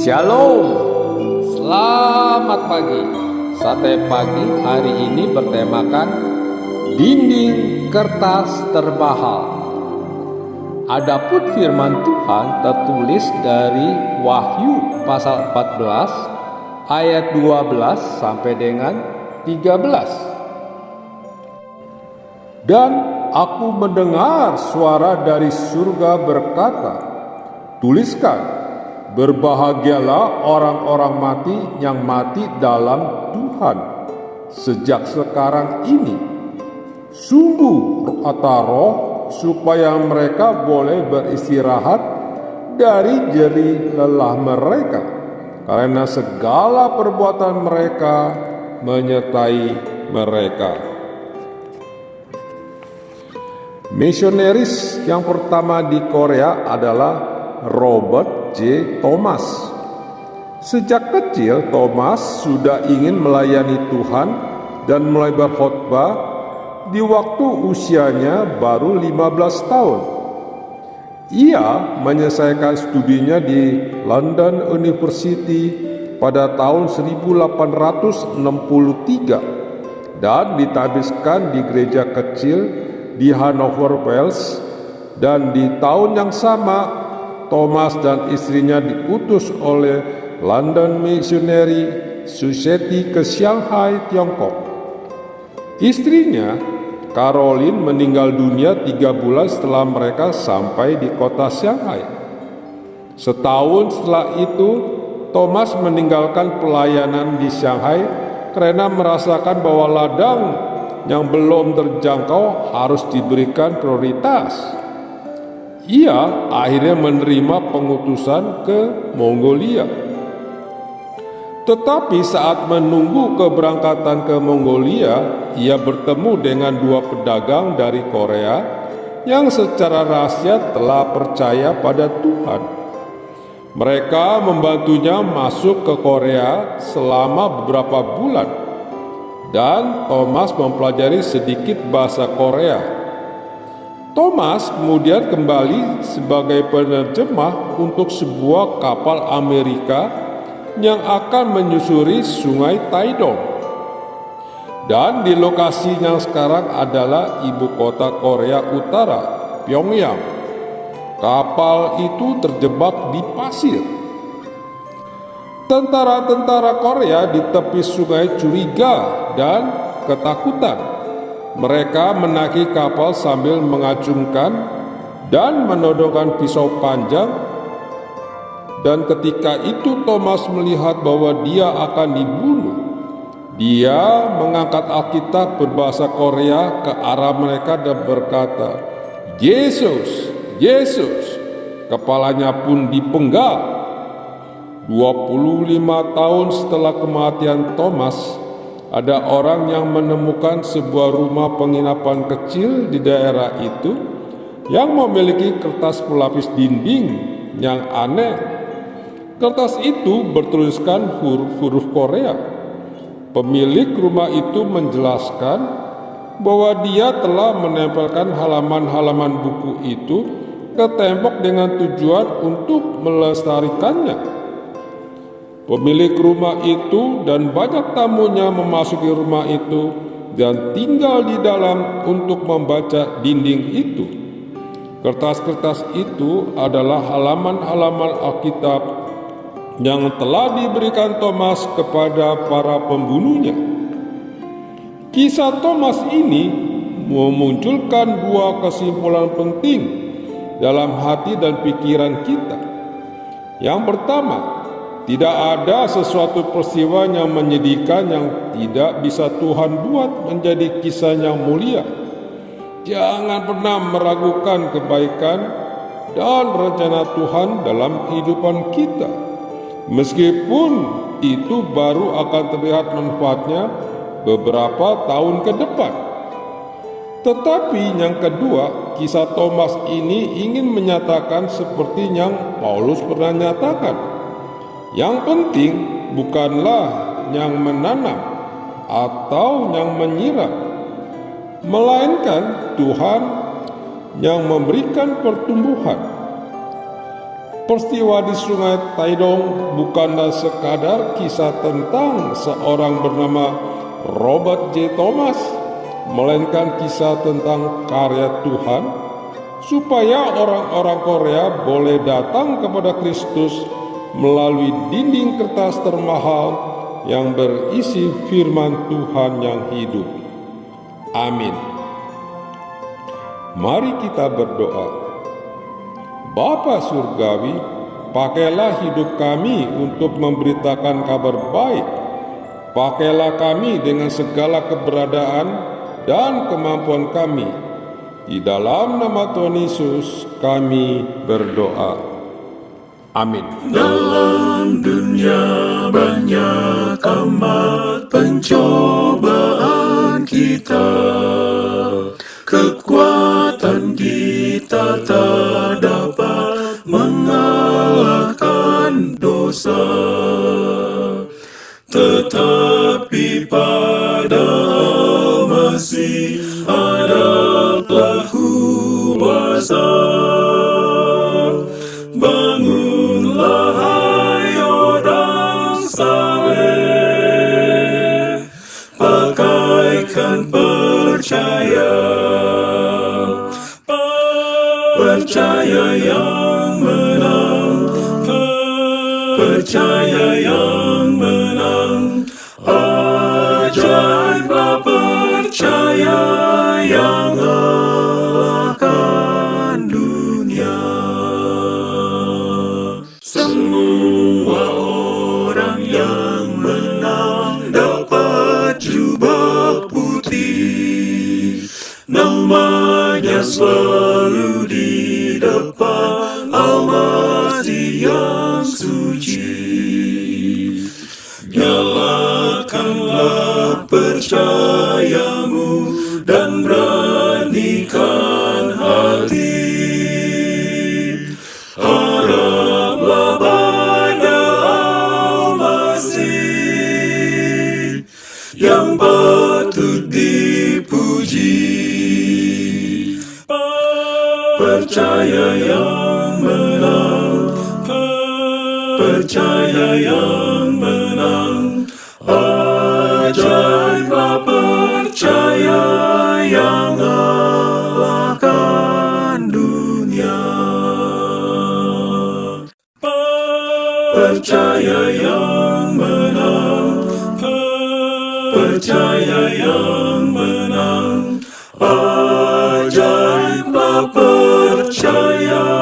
Shalom, selamat pagi. Sate pagi hari ini bertemakan dinding kertas termahal. Adapun firman Tuhan tertulis dari Wahyu pasal 14 ayat 12 sampai dengan 13. Dan aku mendengar suara dari surga berkata, "Tuliskan, berbahagialah orang-orang mati yang mati dalam Tuhan sejak sekarang ini. Sungguh kata Roh, supaya mereka boleh beristirahat dari jerih lelah mereka, karena segala perbuatan mereka menyertai mereka." Misionaris yang pertama di Korea adalah Robert J. Thomas. Sejak kecil, Thomas sudah ingin melayani Tuhan dan mulai berkhotbah di waktu usianya baru 15 tahun. Ia menyelesaikan studinya di London University pada tahun 1863 dan ditabiskan di gereja kecil di Hanover, Wales, dan di tahun yang sama Thomas dan istrinya diutus oleh London Missionary Society ke Shanghai, Tiongkok. Istrinya, Caroline, meninggal dunia 3 bulan setelah mereka sampai di kota Shanghai. Setahun setelah itu, Thomas meninggalkan pelayanan di Shanghai karena merasakan bahwa ladang yang belum terjangkau harus diberikan prioritas. Ia akhirnya menerima pengutusan ke Mongolia. Tetapi saat menunggu keberangkatan ke Mongolia, ia bertemu dengan 2 pedagang dari Korea yang secara rahasia telah percaya pada Tuhan. Mereka membantunya masuk ke Korea selama beberapa bulan, dan Thomas mempelajari sedikit bahasa Korea. Thomas kemudian kembali sebagai penerjemah untuk sebuah kapal Amerika yang akan menyusuri sungai Taedong. Dan di lokasi yang sekarang adalah ibu kota Korea Utara, Pyongyang. Kapal itu terjebak di pasir. Tentara-tentara Korea di tepi sungai curiga dan ketakutan. Mereka menaiki kapal sambil mengacungkan dan menodongkan pisau panjang. Dan ketika itu Thomas melihat bahwa dia akan dibunuh. Dia mengangkat Alkitab berbahasa Korea ke arah mereka dan berkata, "Yesus, Yesus." Kepalanya pun dipenggal. 25 tahun setelah kematian Thomas, ada orang yang menemukan sebuah rumah penginapan kecil di daerah itu yang memiliki kertas pelapis dinding yang aneh. Kertas itu bertuliskan huruf-huruf Korea. Pemilik rumah itu menjelaskan bahwa dia telah menempelkan halaman-halaman buku itu ke tembok dengan tujuan untuk melestarikannya. Pemilik rumah itu dan banyak tamunya memasuki rumah itu dan tinggal di dalam untuk membaca dinding itu. Kertas-kertas itu adalah halaman-halaman Alkitab yang telah diberikan Thomas kepada para pembunuhnya. Kisah Thomas ini memunculkan 2 kesimpulan penting dalam hati dan pikiran kita. Yang pertama, tidak ada sesuatu peristiwa yang menyedihkan yang tidak bisa Tuhan buat menjadi kisah yang mulia. Jangan pernah meragukan kebaikan dan rencana Tuhan dalam kehidupan kita. Meskipun itu baru akan terlihat manfaatnya beberapa tahun ke depan. Tetapi yang kedua, kisah Thomas ini ingin menyatakan seperti yang Paulus pernah nyatakan. Yang penting bukanlah yang menanam atau yang menyiram, melainkan Tuhan yang memberikan pertumbuhan. Peristiwa di Sungai Taidong bukanlah sekadar kisah tentang seorang bernama Robert J. Thomas, melainkan kisah tentang karya Tuhan supaya orang-orang Korea boleh datang kepada Kristus melalui dinding kertas termahal yang berisi firman Tuhan yang hidup. Amin. Mari kita berdoa. Bapa Surgawi, pakailah hidup kami untuk memberitakan kabar baik. Pakailah kami dengan segala keberadaan dan kemampuan kami. Di dalam nama Tuhan Yesus kami berdoa. Amin. Dalam dunia banyak amat pencobaan kita, kekuatan kita tak dapat mengalahkan dosa. Tetapi pada Al-Masih adalah kuasa. Bangunlah hai orang saleh, pakaikan percaya, percaya yang menang, percaya yang menang, ajaiblah percaya yang akan dunia. Semua orang yang menang dapat jubah putih, namanya selalu di depan Al-Masih yang suci. Nyalakanlah percayamu dan beranikan hati. Haraplah pada Al-Masih yang patut dipuji. Percaya yang menang, percaya yang menang, ajaiblah percaya yang akan dunia. Percaya yang menang, percaya yang menang, ajaiblah percaya